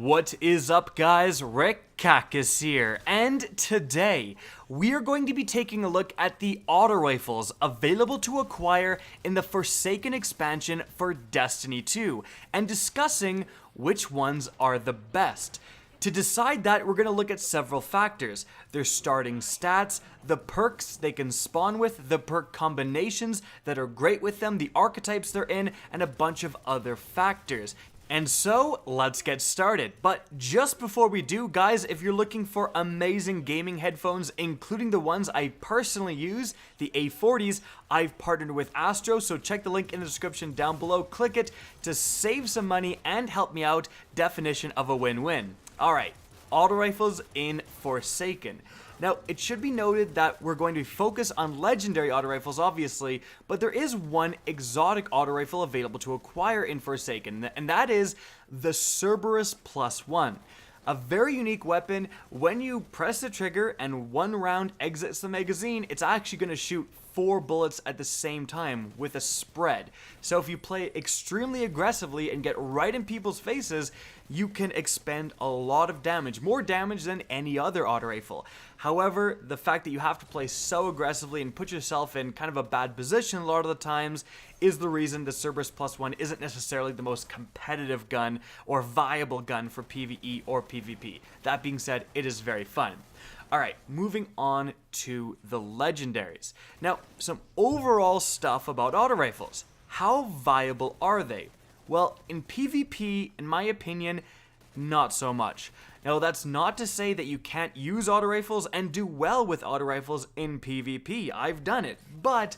What is up, guys? Rick Cactus here, and today we are going to be taking a look at the auto rifles available to acquire in the Forsaken expansion for Destiny 2 and discussing which ones are the best. To decide that, we're going to look at several factors: their starting stats, the perks they can spawn with, the perk combinations that are great with them, the archetypes they're in, and a bunch of other factors. And so, let's get started. But just before we do, guys, if you're looking for amazing gaming headphones, including the ones I personally use, the A40s, I've partnered with ASTRO, so check the link in the description down below, click it to save some money and help me out. Definition of a win-win. Alright, auto rifles in Forsaken. Now, it should be noted that we're going to focus on legendary auto rifles, obviously, but there is one exotic auto rifle available to acquire in Forsaken, and that is the Cerberus +1. A very unique weapon. When you press the trigger and one round exits the magazine, it's actually going to shoot 4 bullets at the same time with a spread. So if you play extremely aggressively and get right in people's faces, you can expend a lot of damage, more damage than any other auto rifle. However, the fact that you have to play so aggressively and put yourself in kind of a bad position a lot of the times is the reason the Cerberus +1 isn't necessarily the most competitive gun or viable gun for PvE or PvP. That being said, it is very fun. Alright, moving on to the legendaries. Now, some overall stuff about auto rifles. How viable are they? Well, in PvP, in my opinion, not so much. Now, that's not to say that you can't use auto rifles and do well with auto rifles in PvP. I've done it. But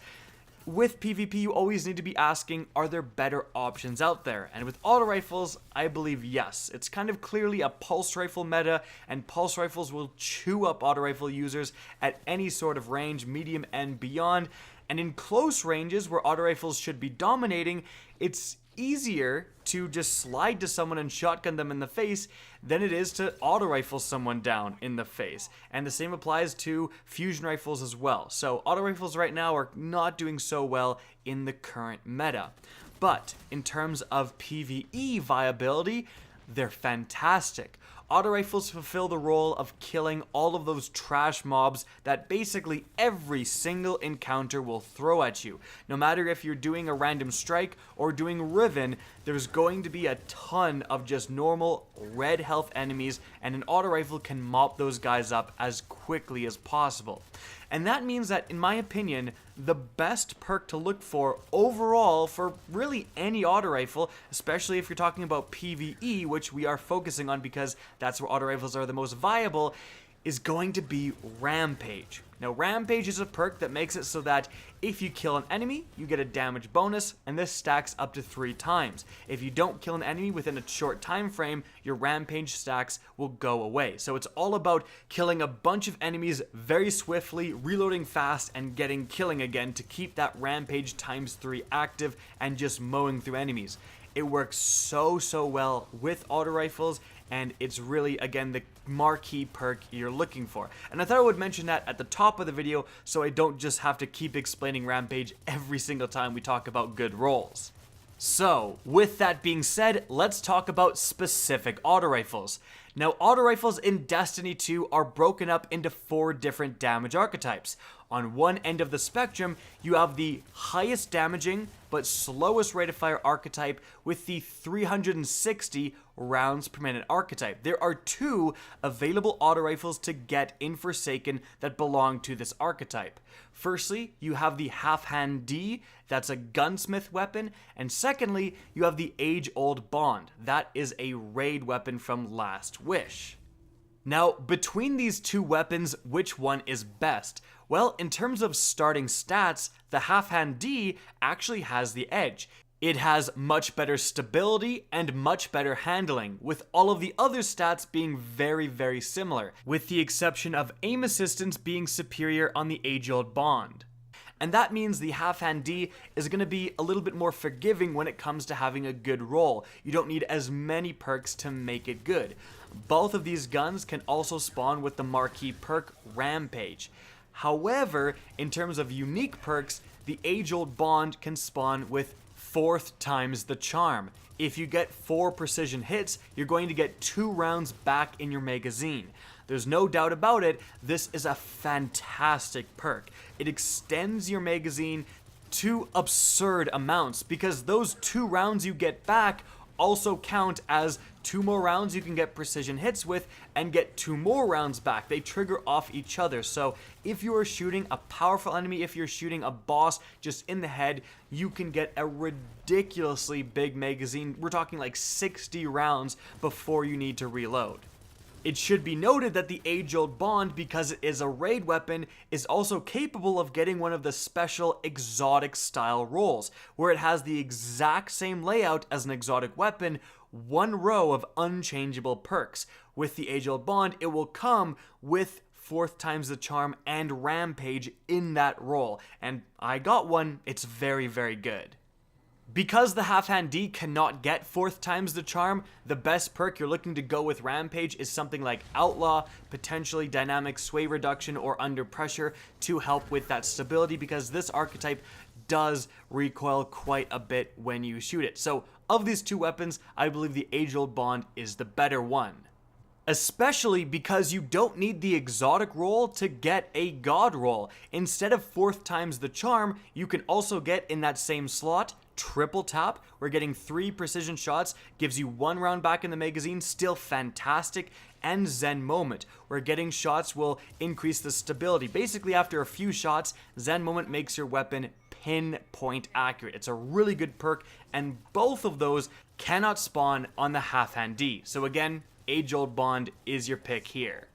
with PvP, you always need to be asking, are there better options out there? And with auto rifles, I believe yes. It's kind of clearly a pulse rifle meta, and pulse rifles will chew up auto rifle users at any sort of range, medium and beyond. And in close ranges where auto rifles should be dominating, it's easier to just slide to someone and shotgun them in the face than it is to auto rifle someone down in the face. And the same applies to fusion rifles as well. So auto rifles right now are not doing so well in the current meta. But in terms of PvE viability, they're fantastic. Auto rifles fulfill the role of killing all of those trash mobs that basically every single encounter will throw at you. No matter if you're doing a random strike or doing Riven, there's going to be a ton of just normal red health enemies, and an auto rifle can mop those guys up as quickly as possible. And that means that, in my opinion, the best perk to look for overall for really any auto rifle, especially if you're talking about PvE, which we are focusing on because that's where auto rifles are the most viable, is going to be Rampage. Now, Rampage is a perk that makes it so that if you kill an enemy, you get a damage bonus, and this stacks up to 3 times. If you don't kill an enemy within a short time frame, your Rampage stacks will go away. So it's all about killing a bunch of enemies very swiftly, reloading fast, and killing again to keep that Rampage ×3 active and just mowing through enemies. It works so well with auto rifles, and it's really, again, the marquee perk you're looking for. And I thought I would mention that at the top of the video so I don't just have to keep explaining Rampage every single time we talk about good rolls. So, with that being said, let's talk about specific auto rifles. Now, auto rifles in Destiny 2 are broken up into 4 different damage archetypes. On one end of the spectrum, you have the highest damaging but slowest rate of fire archetype with the 360 rounds per minute archetype. There are 2 available auto rifles to get in Forsaken that belong to this archetype. Firstly, you have the Halfdan-D, that's a gunsmith weapon, and secondly, you have the age-old bond. That is a raid weapon from Last Wish. Now, between these 2 weapons, which one is best? Well, in terms of starting stats, the Halfdan-D actually has the edge. It has much better stability and much better handling, with all of the other stats being very similar, with the exception of aim assistance being superior on the age-old bond. And that means the Halfdan-D is going to be a little bit more forgiving when it comes to having a good roll. You don't need as many perks to make it good. Both of these guns can also spawn with the marquee perk Rampage. However, in terms of unique perks, the age-old bond can spawn with 4th times the charm. If you get 4 precision hits, you're going to get 2 rounds back in your magazine. There's no doubt about it, this is a fantastic perk. It extends your magazine to absurd amounts because those 2 rounds you get back also count as 2 more rounds you can get precision hits with and get 2 more rounds back. They trigger off each other. So if you are shooting a powerful enemy, if you're shooting a boss just in the head, you can get a ridiculously big magazine. We're talking like 60 rounds before you need to reload. It should be noted that the age-old bond, because it is a raid weapon, is also capable of getting one of the special exotic style rolls, where it has the exact same layout as an exotic weapon, 1 row of unchangeable perks. With the age-old bond, it will come with 4th times the charm and Rampage in that roll, and I got one. It's very, very good. Because the Halfdan-D cannot get 4th times the charm, the best perk you're looking to go with Rampage is something like Outlaw, potentially Dynamic Sway Reduction or Under Pressure to help with that stability, because this archetype does recoil quite a bit when you shoot it. So of these 2 weapons, I believe the age-old bond is the better one. Especially because you don't need the exotic roll to get a god roll. Instead of 4th times the charm, you can also get in that same slot triple tap. We're getting 3 precision shots, gives you 1 round back in the magazine, still fantastic. And Zen Moment, where getting shots will increase the stability. Basically, after a few shots, Zen Moment makes your weapon pinpoint accurate. It's a really good perk, and both of those cannot spawn on the Halfdan-D. So again, age-old bond is your pick here.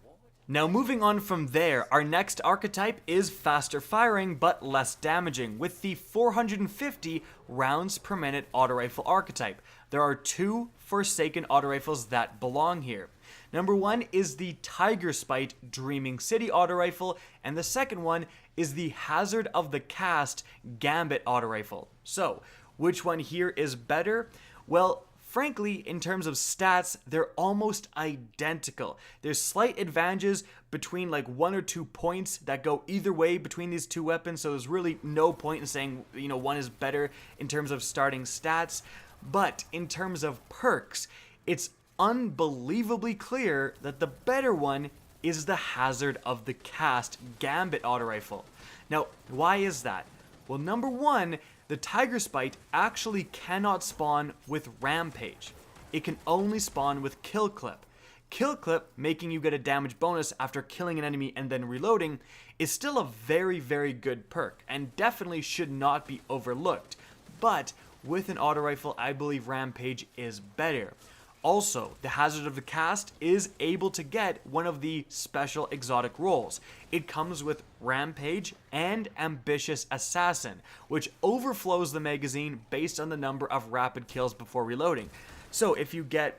Now moving on from there, our next archetype is faster firing but less damaging with the 450 rounds per minute auto rifle archetype. There are 2 Forsaken auto rifles that belong here. Number 1 is the Tigerspite Dreaming City auto rifle, and the second one is the Hazard of the Cast Gambit auto rifle. So, which one here is better? Well, frankly, in terms of stats, they're almost identical. There's slight advantages between like 1 or 2 points that go either way between these 2 weapons, so there's really no point in saying, one is better in terms of starting stats. But in terms of perks, it's unbelievably clear that the better one is the Hazard of the Cast Gambit auto rifle. Now, why is that? Well, number 1, the Tigerspite actually cannot spawn with Rampage. It can only spawn with Kill Clip. Kill Clip, making you get a damage bonus after killing an enemy and then reloading, is still a very, very good perk and definitely should not be overlooked. But with an auto rifle, I believe Rampage is better. Also, the Hazard of the Cast is able to get one of the special exotic rolls. It comes with Rampage and Ambitious Assassin, which overflows the magazine based on the number of rapid kills before reloading. So if you get,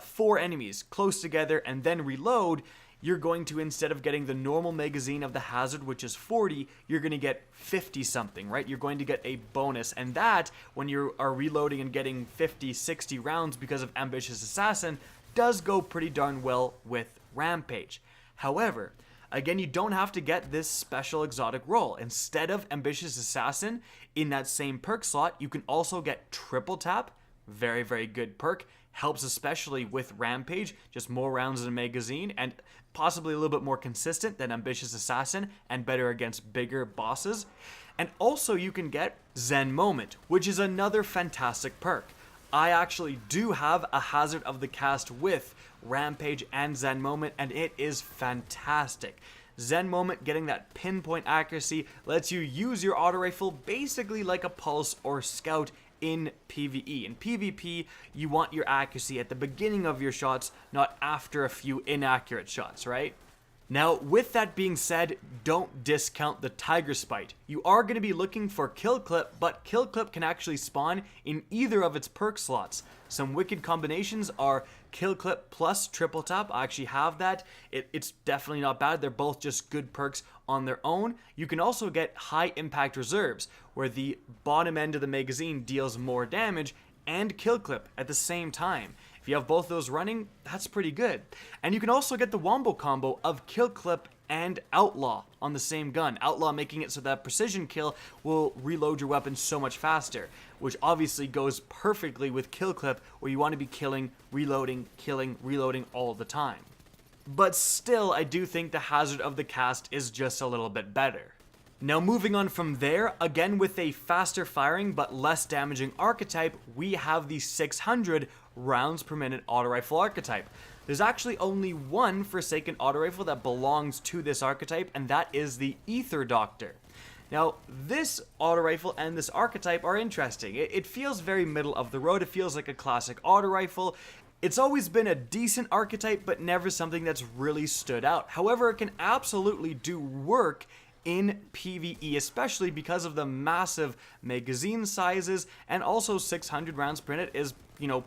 4 enemies close together and then reload, you're going to, instead of getting the normal magazine of the Hazard, which is 40, you're going to get 50 something, right? You're going to get a bonus. And that, when you are reloading and getting 50, 60 rounds because of Ambitious Assassin, does go pretty darn well with Rampage. However, again, you don't have to get this special exotic roll. Instead of Ambitious Assassin, in that same perk slot, you can also get Triple Tap. Very, very good perk. Helps especially with Rampage, just more rounds in a magazine, and possibly a little bit more consistent than Ambitious Assassin, and better against bigger bosses. And also you can get Zen Moment, which is another fantastic perk. I actually do have a Hazard of the Cast with Rampage and Zen Moment, and it is fantastic. Zen Moment, getting that pinpoint accuracy, lets you use your auto rifle basically like a pulse or scout in PvE. In PvP, you want your accuracy at the beginning of your shots, not after a few inaccurate shots, right? Now, with that being said, don't discount the Tigerspite. You are going to be looking for Kill Clip, but Kill Clip can actually spawn in either of its perk slots. Some wicked combinations are Kill Clip plus Triple Tap. I actually have that. It's definitely not bad. They're both just good perks on their own. You can also get High Impact Reserves, where the bottom end of the magazine deals more damage, and Kill Clip at the same time. If you have both those running, that's pretty good. And you can also get the wombo combo of Kill Clip and Outlaw on the same gun. Outlaw making it so that precision kill will reload your weapon so much faster, which obviously goes perfectly with kill clip, where you want to be killing, reloading all the time. But still, I do think the hazard of the cast is just a little bit better. Now moving on from there, again with a faster firing but less damaging archetype, we have the 600 rounds per minute auto rifle archetype. There's actually only one Forsaken auto rifle that belongs to this archetype, and that is the Ether Doctor. Now, this auto rifle and this archetype are interesting. It feels very middle of the road. It feels like a classic auto rifle. It's always been a decent archetype, but never something that's really stood out. However, it can absolutely do work in PvE, especially because of the massive magazine sizes, and also 600 rounds per minute is,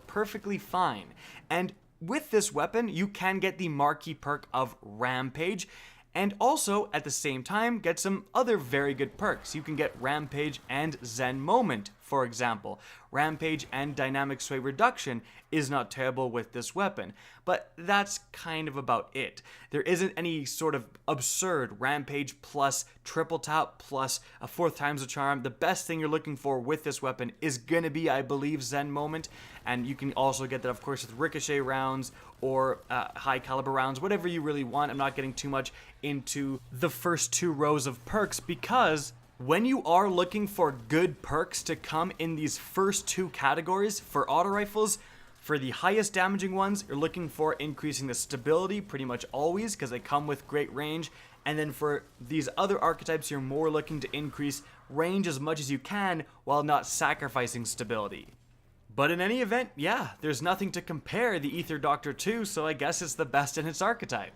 perfectly fine. And with this weapon, you can get the marquee perk of Rampage, and also, at the same time, get some other very good perks. You can get Rampage and Zen Moment, for example. Rampage and Dynamic Sway Reduction is not terrible with this weapon, but that's kind of about it. There isn't any sort of absurd Rampage plus triple tap plus a 4th times the charm. The best thing you're looking for with this weapon is gonna be, I believe, Zen Moment, and you can also get that, of course, with ricochet rounds or high caliber rounds, whatever you really want. I'm not getting too much into the first 2 rows of perks, because when you are looking for good perks to come in these first 2 categories for auto rifles, for the highest damaging ones, you're looking for increasing the stability pretty much always, because they come with great range. And then for these other archetypes, you're more looking to increase range as much as you can while not sacrificing stability. But in any event, yeah, there's nothing to compare the Ether Doctor to, so I guess it's the best in its archetype.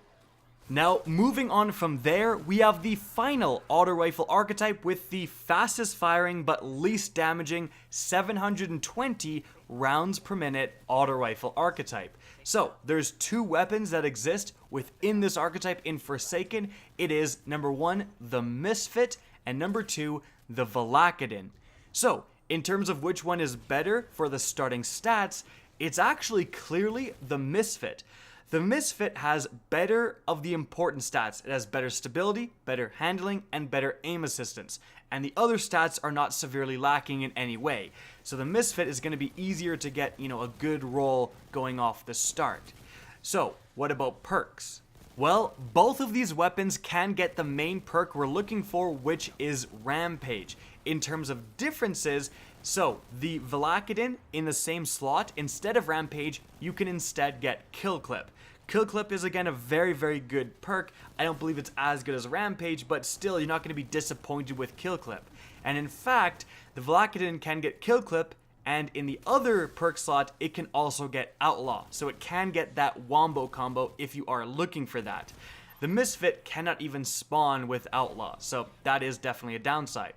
Now, moving on from there, we have the final auto rifle archetype with the fastest firing but least damaging 720 rounds per minute auto rifle archetype. So, there's 2 weapons that exist within this archetype in Forsaken. It is number 1, the Misfit, and number 2, the Valakadyn. So, in terms of which one is better for the starting stats, it's actually clearly the Misfit. The Misfit has better of the important stats. It has better stability, better handling, and better aim assistance. And the other stats are not severely lacking in any way. So the Misfit is going to be easier to get, a good roll going off the start. So, what about perks? Well, both of these weapons can get the main perk we're looking for, which is Rampage. In terms of differences, so the Valakadyn in the same slot, instead of Rampage, you can instead get Kill Clip. Kill Clip is again a very, very good perk. I don't believe it's as good as Rampage, but still, you're not going to be disappointed with Kill Clip. And in fact, the Valakadyn can get Kill Clip, and in the other perk slot, it can also get Outlaw. So it can get that wombo combo if you are looking for that. The Misfit cannot even spawn with Outlaw, so that is definitely a downside.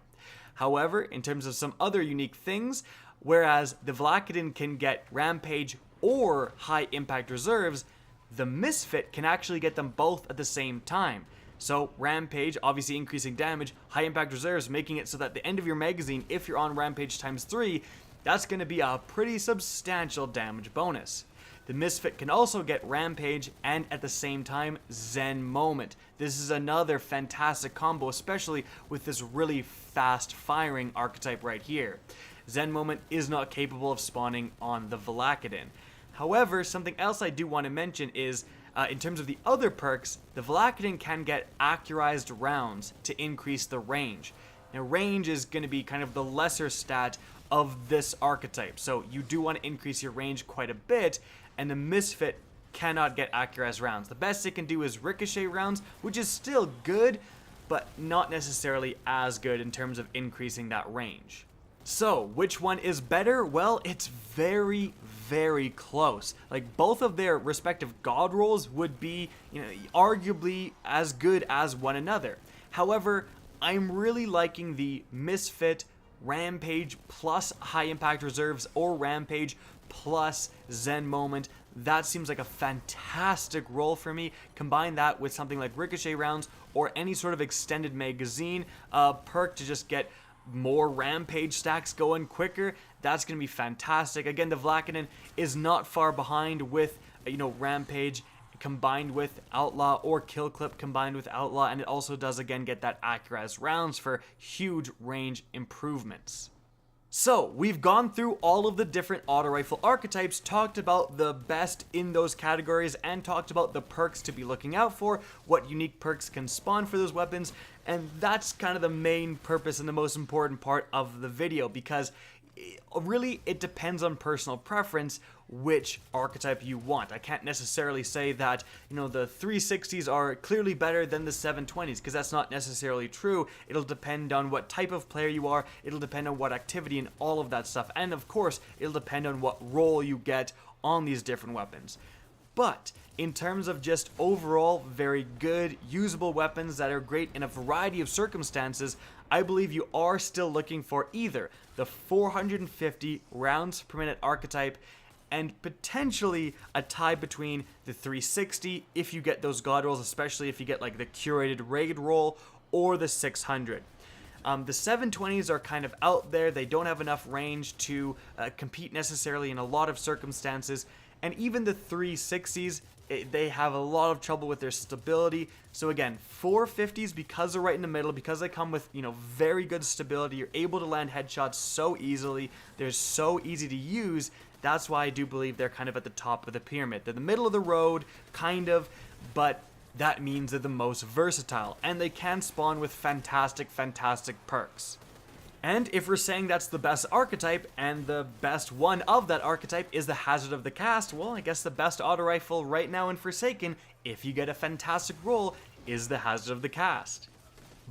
However, in terms of some other unique things, whereas the Valakadyn can get Rampage or High Impact Reserves, the Misfit can actually get them both at the same time. So Rampage, obviously increasing damage, High Impact Reserves making it so that the end of your magazine, if you're on Rampage times 3, that's going to be a pretty substantial damage bonus. The Misfit can also get Rampage and at the same time Zen Moment. This is another fantastic combo, especially with this really fast firing archetype right here. Zen Moment is not capable of spawning on the Valakadyn. However, something else I do want to mention is, in terms of the other perks, the Valakadyn can get accurized rounds to increase the range. Now, range is going to be kind of the lesser stat of this archetype, so you do want to increase your range quite a bit, and the Misfit cannot get accurized rounds. The best it can do is ricochet rounds, which is still good, but not necessarily as good in terms of increasing that range. So, which one is better? Well, it's very, very close. Like, both of their respective god rolls would be, arguably as good as one another. However, I'm really liking the Misfit Rampage plus High Impact Reserves, or Rampage plus Zen Moment. That seems like a fantastic roll for me. Combine that with something like ricochet rounds or any sort of extended magazine perk to just get more Rampage stacks going quicker. That's going to be fantastic. Again, the Valakadyn is not far behind with, Rampage combined with Outlaw, or Kill Clip combined with Outlaw, and it also does again get that accurate as rounds for huge range improvements. So, we've gone through all of the different auto rifle archetypes, talked about the best in those categories, and talked about the perks to be looking out for, what unique perks can spawn for those weapons, and that's kind of the main purpose and the most important part of the video, because really it depends on personal preference which archetype you want. I can't necessarily say that, the 360s are clearly better than the 720s, because that's not necessarily true. It'll depend on what type of player you are, it'll depend on what activity and all of that stuff, and of course, it'll depend on what role you get on these different weapons. But in terms of just overall very good, usable weapons that are great in a variety of circumstances, I believe you are still looking for either the 450 rounds per minute archetype and potentially a tie between the 360 if you get those god rolls, especially if you get like the curated raid roll, or the 600. The 720s are kind of out there. They don't have enough range to compete necessarily in a lot of circumstances. And even the 360s, they have a lot of trouble with their stability. So again, 450s, because they're right in the middle, because they come with, very good stability, you're able to land headshots so easily, they're so easy to use. That's why I do believe they're kind of at the top of the pyramid. They're the middle of the road, kind of, but that means they're the most versatile, and they can spawn with fantastic perks. And if we're saying that's the best archetype, and the best one of that archetype is the Hazard of the Cast, well, I guess the best auto rifle right now in Forsaken, if you get a fantastic roll, is the Hazard of the Cast.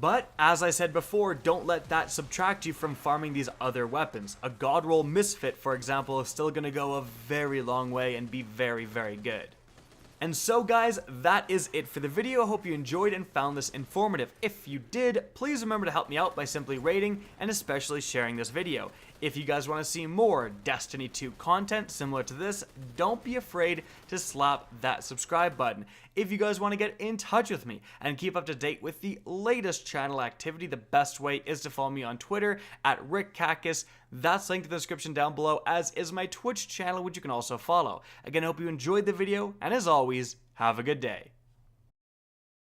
But, as I said before, don't let that subtract you from farming these other weapons. A God Roll Misfit, for example, is still going to go a very long way and be very good. And so guys, that is it for the video. I hope you enjoyed and found this informative. If you did, please remember to help me out by simply rating and especially sharing this video. If you guys want to see more Destiny 2 content similar to this, don't be afraid to slap that subscribe button. If you guys want to get in touch with me and keep up to date with the latest channel activity, the best way is to follow me on Twitter at RickCactus. That's linked in the description down below, as is my Twitch channel, which you can also follow. Again, I hope you enjoyed the video, and as always, have a good day.